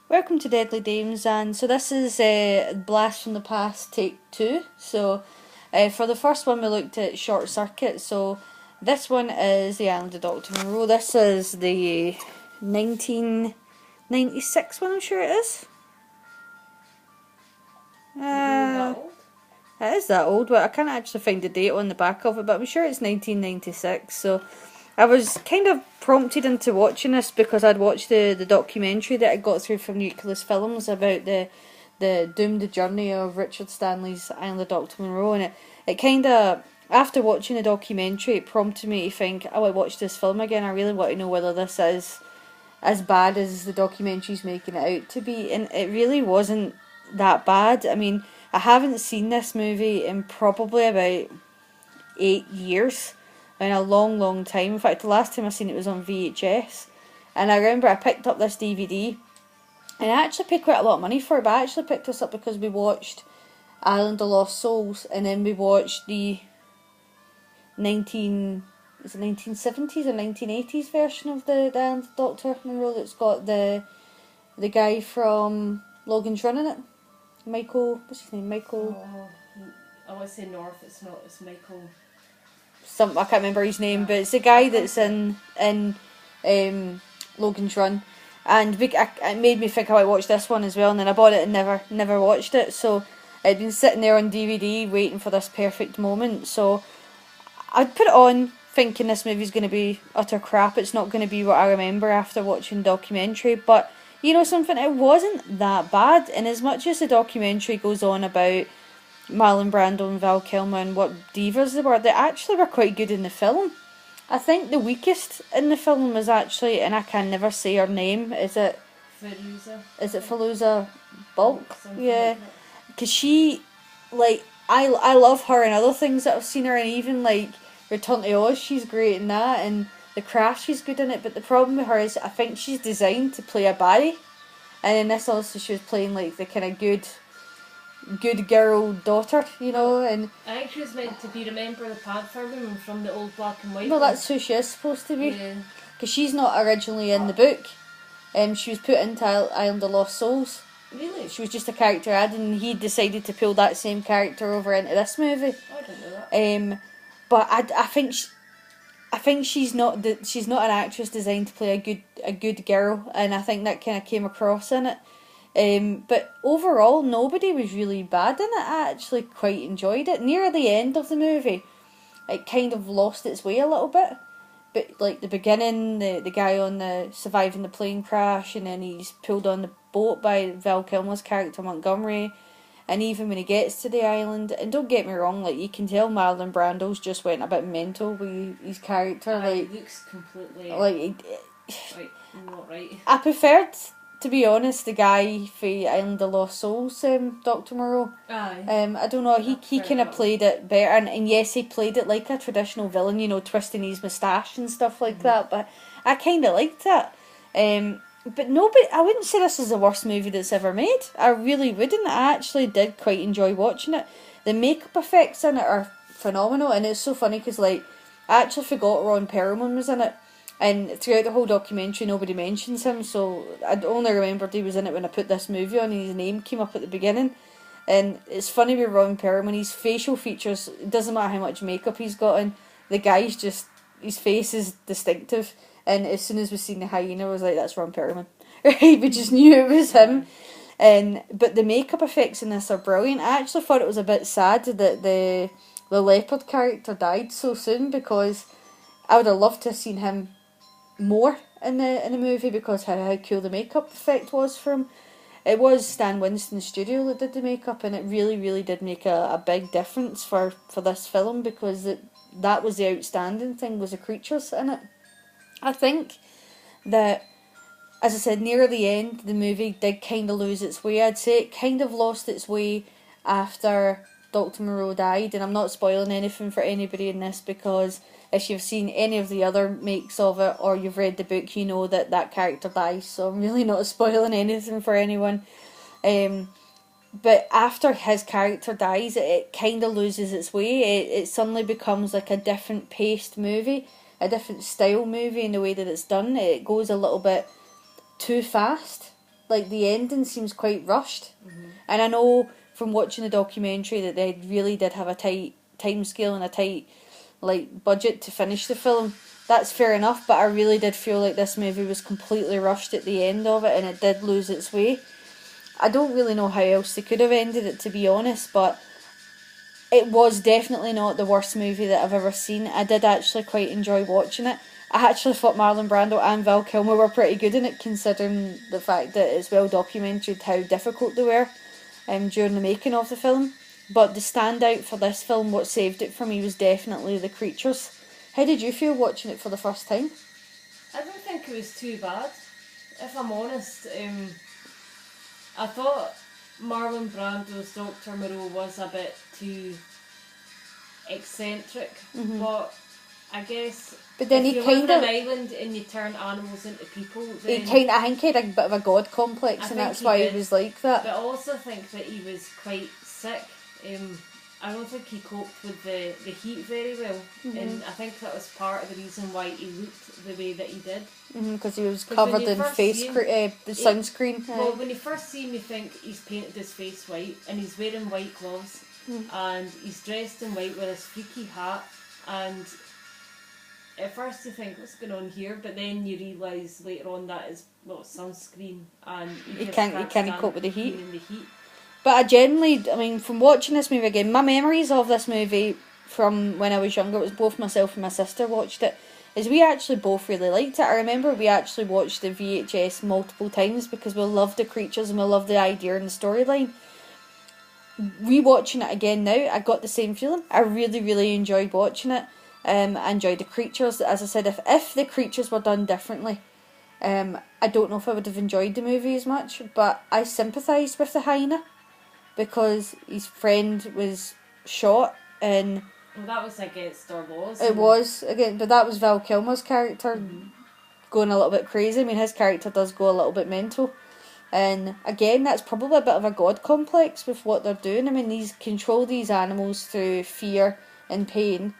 Welcome to Deadly Dames, and so this is Blast from the Past Take 2. So, for the first one, we looked at Short Circuit. So, this one is The Island of Dr. Moreau. This is the 1996 one, I'm sure it is. It is that old, but I can't actually find the date on the back of it, but I'm sure it's 1996. So, I was kind of prompted into watching this because I'd watched the documentary that I got through from Nucleus Films about the doomed journey of Richard Stanley's Island of Dr. Moreau, and it kind of, after watching the documentary, it prompted me to think, oh, I watched this film again, I really want to know whether this is as bad as the documentary's making it out to be, and it really wasn't that bad. I mean, I haven't seen this movie in probably about 8 years, in a long time. In fact, the last time I seen it was on VHS, and I remember I picked up this DVD, and I actually paid quite a lot of money for it, but I actually picked this up because we watched Island of Lost Souls, and then we watched the 1970s or 1980s version of the Island of Dr. Moreau that's got the guy from Logan's Run in it. Michael, what's his name? Michael. I want to say North. It's not. It's Michael. I can't remember his name, but it's the guy that's in Logan's Run, and it made me think I might watch this one as well, and then I bought it and never watched it. So I'd been sitting there on DVD waiting for this perfect moment. So I'd put it on thinking this movie's going to be utter crap. It's not going to be what I remember after watching the documentary, but you know something, it wasn't that bad. And as much as the documentary goes on about Marlon Brando and Val Kilmer and what divas they actually were quite good in the film. I think the weakest in the film was actually, and I can never say her name, is it Fairuza Balk? Yeah, because she, like, I love her and other things that I've seen her in, even like Return to Oz, she's great in that, and The Craft, she's good in it, but the problem with her is I think she's designed to play a baddie, and in this also she was playing like the kind of good girl daughter, you know, and I think she was meant to be, remember the Panther woman from the old black and white. No, that's who she is supposed to be. Yeah. Because she's not originally in the book. She was put into Island of Lost Souls. Really? She was just a character added, and he decided to pull that same character over into this movie. Oh, I didn't know that. But I think she's not an actress designed to play a good girl, and I think that kind of came across in it. But overall, nobody was really bad in it. I actually quite enjoyed it. Near the end of the movie, it kind of lost its way a little bit. But like the beginning, the guy on the surviving the plane crash, and then he's pulled on the boat by Val Kilmer's character Montgomery, and even when he gets to the island, and don't get me wrong, like you can tell Marlon Brando's just went a bit mental with his character. He looks completely not right. I preferred, to be honest, the guy for Island of Lost Souls, Dr. Moreau. Aye. I don't know, he kind of played it better, and yes, he played it like a traditional villain, you know, twisting his moustache and stuff like that, but I kind of liked it. But nobody, I wouldn't say this is the worst movie that's ever made. I really wouldn't. I actually did quite enjoy watching it. The makeup effects in it are phenomenal, and it's so funny because, like, I actually forgot Ron Perlman was in it. And throughout the whole documentary, nobody mentions him, so I only remembered he was in it when I put this movie on, and his name came up at the beginning. And it's funny with Ron Perlman, his facial features, it doesn't matter how much makeup he's got on, the guy's just, his face is distinctive. And as soon as we seen the hyena, I was like, that's Ron Perlman. Right, we just knew it was him. But the makeup effects in this are brilliant. I actually thought it was a bit sad that the leopard character died so soon, because I would have loved to have seen him more in the movie, because how cool the makeup effect was for him. It was Stan Winston's studio that did the makeup, and it really did make a big difference for this film, because that was the outstanding thing, was the creatures in it. I think that, as I said, near the end, the movie did kind of lose its way. I'd say it kind of lost its way after Dr. Moreau died, and I'm not spoiling anything for anybody in this, because if you've seen any of the other makes of it, or you've read the book, you know that character dies, so I'm really not spoiling anything for anyone. But after his character dies, it kind of loses its way. It suddenly becomes like a different paced movie, a different style movie in the way that it's done. It goes a little bit too fast. like the ending seems quite rushed. And I know from watching the documentary that they really did have a tight time scale and a tight like budget to finish the film. That's fair enough, but I really did feel like this movie was completely rushed at the end of it, and it did lose its way. I don't really know how else they could have ended it, to be honest, but it was definitely not the worst movie that I've ever seen. I did actually quite enjoy watching it. I actually thought Marlon Brando and Val Kilmer were pretty good in it, considering the fact that it's well documented how difficult they were during the making of the film. But the standout for this film, what saved it for me, was definitely the creatures. How did you feel watching it for the first time? I don't think it was too bad, if I'm honest. I thought Marlon Brando's Dr. Moreau was a bit too eccentric, but I guess But then if he you live kind on of, an island and you turn animals into people, he then kind of, I think he had a bit of a god complex, and think that's he why did. he was like that. But I also think that he was quite sick. I don't think he coped with the heat very well, and I think that was part of the reason why he looked the way that he did. Because he was 'Cause covered when you in first face see him, sunscreen. Well, when you first see him, you think he's painted his face white, and he's wearing white gloves, and he's dressed in white with this freaky hat, and at first you think, what's going on here? But then you realise later on that is sunscreen, and He just can't stand cope with the heat. in the heat. But I generally, I mean, from watching this movie again, my memories of this movie from when I was younger, it was both myself and my sister watched it, is we actually both really liked it. I remember we actually watched the VHS multiple times because we loved the creatures and we loved the idea and the storyline. Rewatching it again now, I got the same feeling. I really, really enjoyed watching it. I enjoyed the creatures. As I said, if the creatures were done differently, I don't know if I would have enjoyed the movie as much, but I sympathised with the hyena because his friend was shot, and Well, that was against our laws. it was again, but that was Val Kilmer's character going a little bit crazy. I mean, his character does go a little bit mental, and again, that's probably a bit of a god complex with what they're doing. I mean, these control these animals through fear and pain.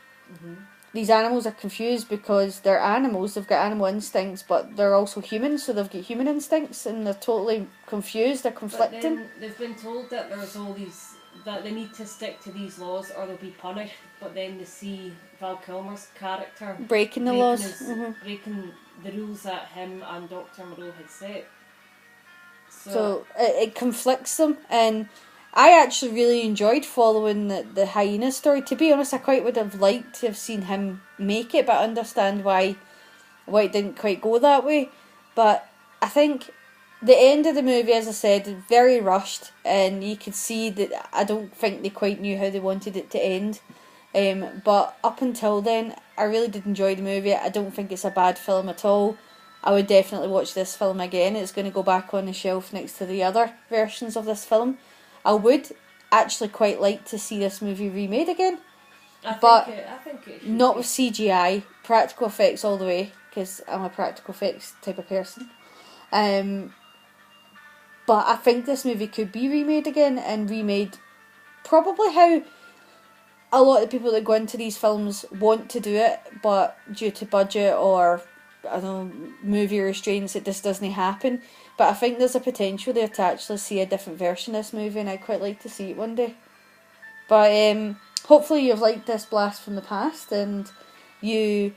These animals are confused because they're animals, they've got animal instincts, but they're also humans, so they've got human instincts, and they're totally confused, they're conflicting. But then they've been told that there's all these, that they need to stick to these laws or they'll be punished, but then they see Val Kilmer's character Breaking the laws. breaking the rules that him and Dr. Moreau had set. So it conflicts them, and I actually really enjoyed following the hyena story. To be honest, I quite would have liked to have seen him make it, but I understand why it didn't quite go that way. But I think the end of the movie, as I said, very rushed, and you could see that I don't think they quite knew how they wanted it to end. But up until then, I really did enjoy the movie. I don't think it's a bad film at all. I would definitely watch this film again. It's going to go back on the shelf next to the other versions of this film. I would actually quite like to see this movie remade again. I think it should not be. with CGI, practical effects all the way, because I'm a practical effects type of person. But I think this movie could be remade again, and remade probably how a lot of the people that go into these films want to do it, but due to budget or I don't know, movie restraints, it just doesn't happen. But I think there's a potential there to actually see a different version of this movie, and I'd quite like to see it one day. But hopefully you've liked this blast from the past, and you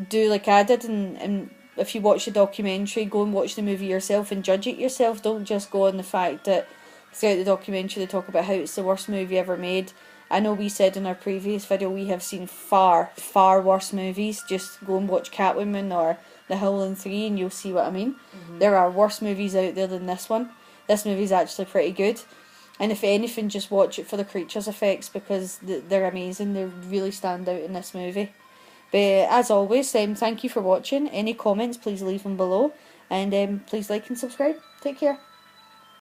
do like I did, and if you watch the documentary, go and watch the movie yourself and judge it yourself. Don't just go on the fact that throughout the documentary they talk about how it's the worst movie ever made. I know we said in our previous video we have seen far, far worse movies. Just go and watch Catwoman or The Howling 3 and you'll see what I mean. There are worse movies out there than this one. This movie's actually pretty good. And if anything, just watch it for the creatures effects because they're amazing. They really stand out in this movie. But as always, thank you for watching. Any comments, please leave them below. And please like and subscribe. Take care.